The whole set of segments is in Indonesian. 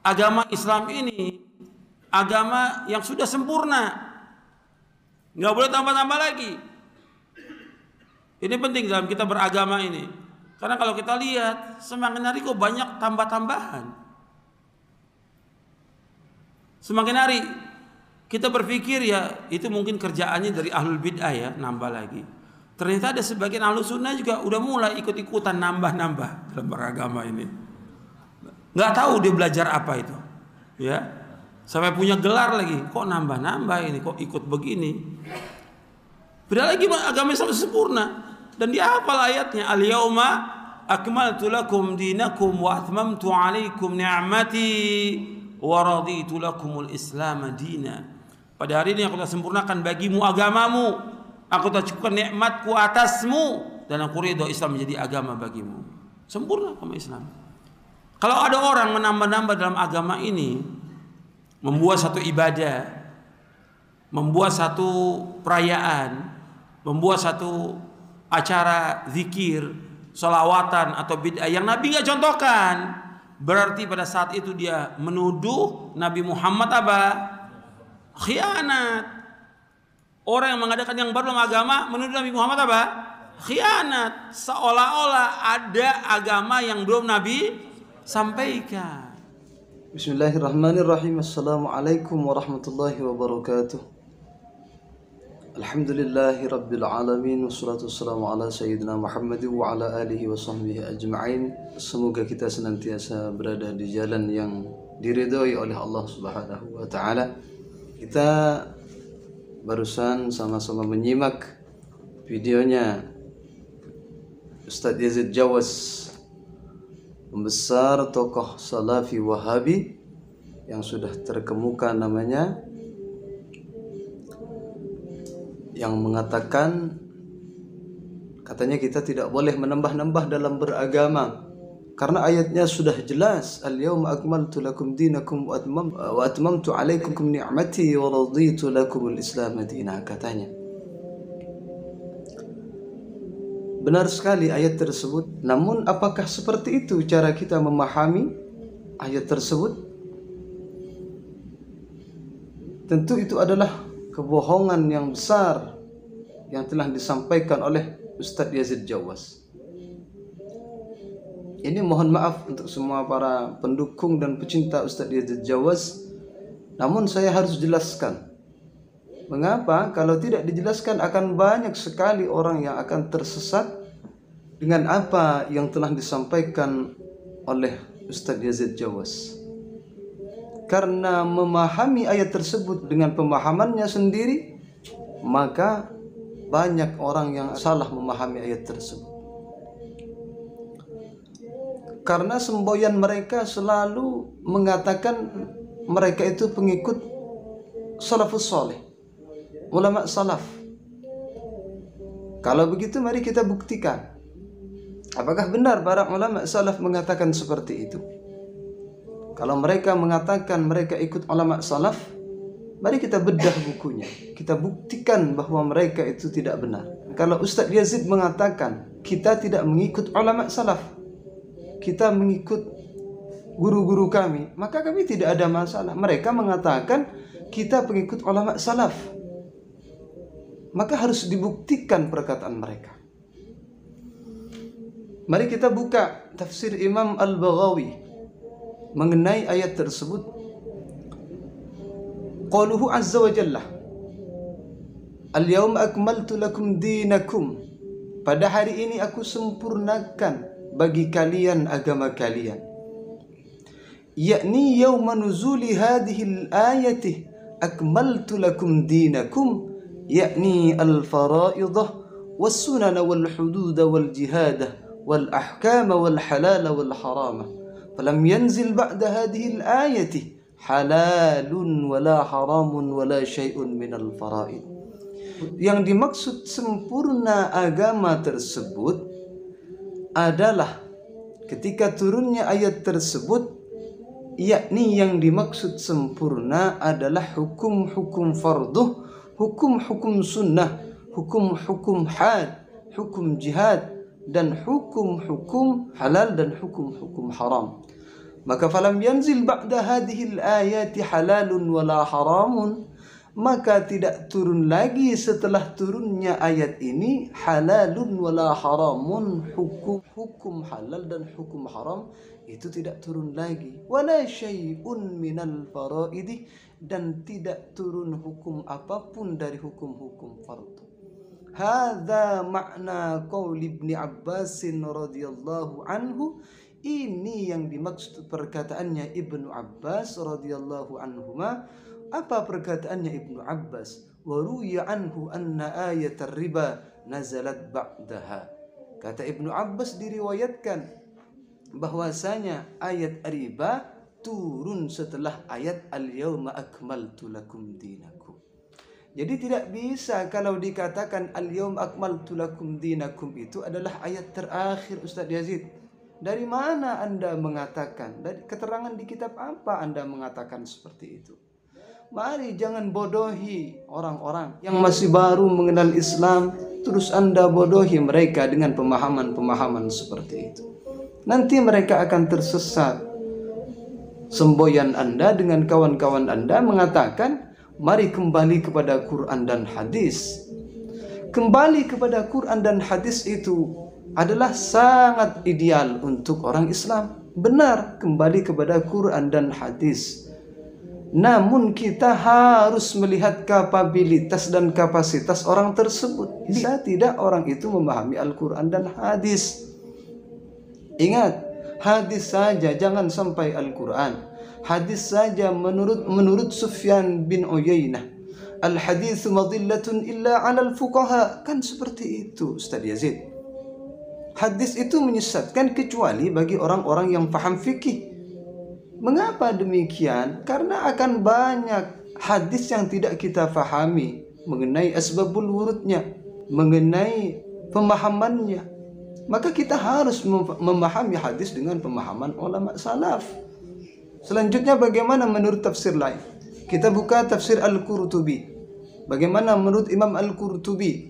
agama Islam ini agama yang sudah sempurna, nggak boleh tambah-tambah lagi. Ini penting dalam kita beragama ini, karena kalau kita lihat semakin hari kok banyak tambah-tambahan. Semakin hari kita berpikir ya itu mungkin kerjaannya dari ahlul bid'ah ya, nambah lagi. Ternyata ada sebagian ahlus sunnah juga udah mulai ikut-ikutan nambah-nambah dalam beragama ini. Nggak tahu dia belajar apa itu, ya. Sampai punya gelar lagi, kok nambah-nambah ini, kok ikut begini. Beda lagi agama Islam sempurna. Dan dia hafal ayatnya, al-yauma akmaltu lakum dinakum wa atmamtu alaikum ni'mati wa raditu lakumul islam dina. Pada hari ini aku telah sempurnakan bagimu agamamu, aku telah cukupkan nikmatku atasmu, dan aku ridho Islam menjadi agama bagimu. Sempurna agama Islam. Kalau ada orang menambah-nambah dalam agama ini, membuat satu ibadah, membuat satu perayaan, membuat satu acara zikir, sholawatan atau bid'ah yang Nabi nggak contohkan, berarti pada saat itu dia menuduh Nabi Muhammad apa? Khianat. Orang yang mengadakan yang baru dalam agama menuduh Nabi Muhammad apa? Khianat. Seolah-olah ada agama yang belum Nabi sampaikan. Bismillahirrahmanirrahim. Assalamualaikum warahmatullahi wabarakatuh. Alhamdulillahi rabbil alamin, wassalatu wassalamu ala sayyidina Muhammad wa ala alihi wa sahbihi ajma'in. Semoga kita senantiasa berada di jalan yang diridhoi oleh Allah Subhanahu wa taala. Kita barusan sama-sama menyimak videonya Ustadz Yazid Jawas, pembesar tokoh Salafi Wahabi yang sudah terkemuka namanya, yang mengatakan katanya kita tidak boleh menambah-nambah dalam beragama karena ayatnya sudah jelas, al-yauma akmaltu lakum dinakum wa atmamtu alaikum ni'mati wa raditu lakumul islam madina, katanya. Benar sekali ayat tersebut, namun apakah seperti itu cara kita memahami ayat tersebut? Tentu itu adalah kebohongan yang besar yang telah disampaikan oleh Ustadz Yazid Jawas. Ini mohon maaf untuk semua para pendukung dan pecinta Ustadz Yazid Jawas, namun saya harus jelaskan. Mengapa? Kalau tidak dijelaskan akan banyak sekali orang yang akan tersesat dengan apa yang telah disampaikan oleh Ustadz Yazid Jawas. Karena memahami ayat tersebut dengan pemahamannya sendiri, maka banyak orang yang salah memahami ayat tersebut. Karena semboyan mereka selalu mengatakan mereka itu pengikut salafus saleh, ulama salaf. Kalau begitu mari kita buktikan, apakah benar para ulama salaf mengatakan seperti itu. Kalau mereka mengatakan mereka ikut ulama salaf, mari kita bedah bukunya, kita buktikan bahwa mereka itu tidak benar. Kalau Ustadz Yazid mengatakan kita tidak mengikut ulama salaf, kita mengikut guru-guru kami, maka kami tidak ada masalah. Mereka mengatakan kita pengikut ulama salaf, maka harus dibuktikan perkataan mereka. Mari kita buka tafsir Imam Al-Baghawi mengenai ayat tersebut. Qauluhu azza wa jalla, al-yawma akmaltu lakum dinakum, pada hari ini aku sempurnakan bagi kalian agama kalian. Yakni yawma nuzuli hadhihi al-ayati akmaltu lakum dinakum, yakni al-faraidah was-sunana wal-hududa wal-jihadah wal-ahkama wal-halala wal-harama. فلم ينزل بعد هذه الآية حلال ولا حرام ولا شيء من الفرائض. Yang dimaksud sempurna agama tersebut adalah ketika turunnya ayat tersebut, yakni yang dimaksud sempurna adalah hukum-hukum farduh, hukum-hukum sunnah, hukum-hukum had, hukum jihad, dan hukum-hukum halal dan hukum-hukum haram. Maka falam yanzil ba'da hadhil ayati halalun wala haramun, maka tidak turun lagi setelah turunnya ayat ini halalun wala haramun, hukum halal dan hukum haram itu tidak turun lagi. Wala syai'un minal faraidi, dan tidak turun hukum apapun dari hukum-hukum fardu. Hadza makna qaul Ibnu Abbas radhiyallahu anhu. Ini yang dimaksud perkataannya Ibnu Abbas radhiyallahu anhuma. Apa perkataannya Ibnu Abbas? Wa ruya anhu anna ayat riba nazalat ba'daha. Kata Ibnu Abbas, diriwayatkan bahwasanya ayat riba turun setelah ayat al-yauma akmaltu lakum dinakum. Jadi tidak bisa kalau dikatakan al-yauma akmaltu lakum dinakum itu adalah ayat terakhir, Ustaz Yazid. Dari mana Anda mengatakan? Dari keterangan di kitab apa Anda mengatakan seperti itu? Mari jangan bodohi orang-orang yang masih baru mengenal Islam, terus Anda bodohi mereka dengan pemahaman-pemahaman seperti itu. Nanti mereka akan tersesat. Semboyan Anda dengan kawan-kawan Anda mengatakan, mari kembali kepada Quran dan hadis. Kembali kepada Quran dan hadis itu adalah sangat ideal untuk orang Islam. Benar, kembali kepada Quran dan hadis. Namun kita harus melihat kapabilitas dan kapasitas orang tersebut. Bisa tidak orang itu memahami Al-Quran dan hadis? Ingat, hadis saja, jangan sampai Al-Quran. Hadis saja menurut Sufyan bin Uyainah, al-haditsu madillatun illa 'alal fuqaha. Kan seperti itu, Ustaz Yazid. Hadis itu menyesatkan kecuali bagi orang-orang yang paham fikih. Mengapa demikian? Karena akan banyak hadis yang tidak kita fahami mengenai asbabul wurudnya, mengenai pemahamannya. Maka kita harus memahami hadis dengan pemahaman ulama salaf. Selanjutnya bagaimana menurut tafsir lain? Kita buka tafsir Al-Qurtubi. Bagaimana menurut Imam Al-Qurtubi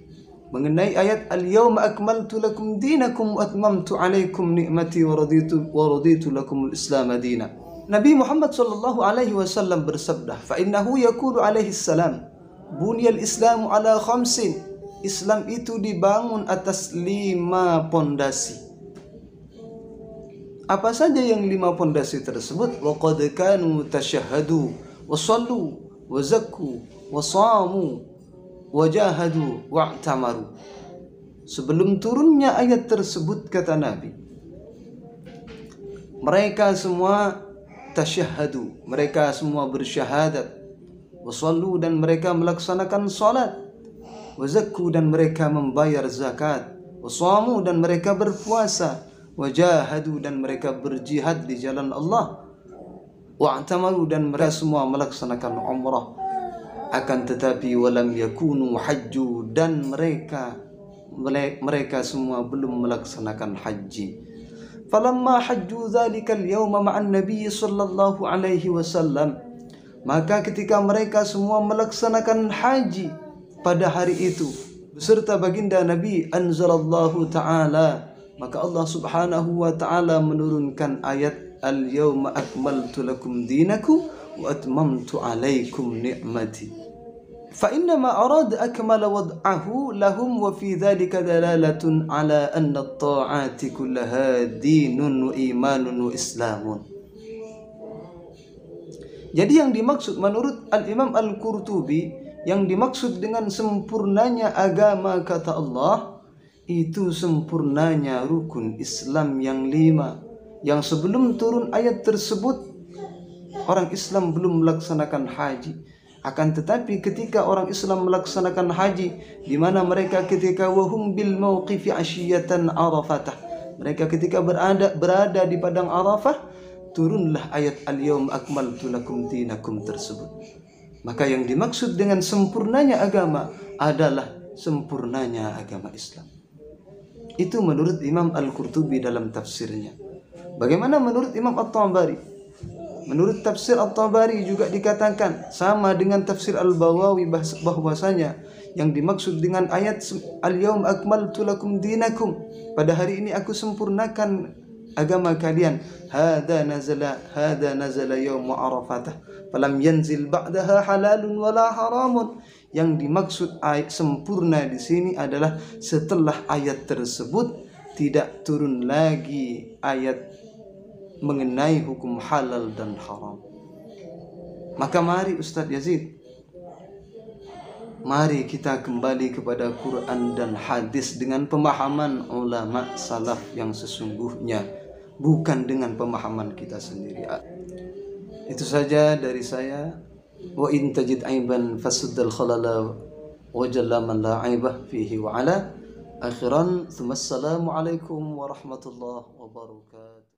mengenai ayat al-yawma akmaltu lakum dinakum wa atmamtu alaikum ni'mati wa raditu lakum al-islam madina. Nabi Muhammad sallallahu alaihi wasallam bersabda, fa innahu yaqulu alaihi salam, buniyal islamu ala khamsin. Islam itu dibangun atas 5 pondasi. Apa saja yang 5 pondasi tersebut? Wa qad kanu tashahhadu wa sallu wa zakku wa samu wajahadu wa'tamaru. Sebelum turunnya ayat tersebut, kata Nabi, mereka semua tasyahadu, mereka semua bersyahadat, wasallu, dan mereka melaksanakan salat, wazakku, dan mereka membayar zakat, wasamu, dan mereka berpuasa, wajahadu, dan mereka berjihad di jalan Allah, wa'tamaru, dan mereka semua melaksanakan umrah. Akan tetapi walam yakunu hajju, dan mereka semua belum melaksanakan haji. Falamma hajju dzalikal yawma ma'an nabiy sallallahu alaihi wasallam, maka ketika mereka semua melaksanakan haji pada hari itu beserta baginda Nabi, anzalallahu ta'ala, maka Allah subhanahu wa ta'ala menurunkan ayat al-yawma akmaltu lakum dinakum wa atmamtu alaikum ni'mati. فإنما أراد أكمل وضعه لهم وفي ذلك دلالة على أن الطاعات كلها دين وإيمان وإسلام. Jadi yang dimaksud menurut Al-Imam Al-Qurtubi, yang dimaksud dengan sempurnanya agama, kata Allah, itu sempurnanya rukun Islam yang 5, yang sebelum turun ayat tersebut orang Islam belum melaksanakan haji. Akan tetapi ketika orang Islam melaksanakan haji, di mana mereka ketika wahum bil mauqifi asyiyatan arafatah, mereka ketika berada di padang Arafah, turunlah ayat al-yawma akmaltu lakum dinakum tersebut. Maka yang dimaksud dengan sempurnanya agama adalah sempurnanya agama Islam. Itu menurut Imam Al-Qurtubi dalam tafsirnya. Bagaimana menurut Imam At-Tabari? Menurut tafsir At-Tabari juga dikatakan sama dengan tafsir Al-Bawawi, bahwasanya yang dimaksud dengan ayat al-yawma akmaltu lakum dinakum, pada hari ini aku sempurnakan agama kalian. Hada nazala yaum Arafatah falam yanzil ba'daha halalun wala haramun. Yang dimaksud ayat sempurna di sini adalah setelah ayat tersebut tidak turun lagi ayat mengenai hukum halal dan haram. Maka mari Ustadz Yazid, mari kita kembali kepada Quran dan hadis dengan pemahaman ulama salaf yang sesungguhnya, bukan dengan pemahaman kita sendiri. Itu saja dari saya. Wa in tajid aiban fasuddal khalala wa jalla man la aibah fihi wa ala akhiran. Assalamu alaikum warahmatullahi wabarakatuh.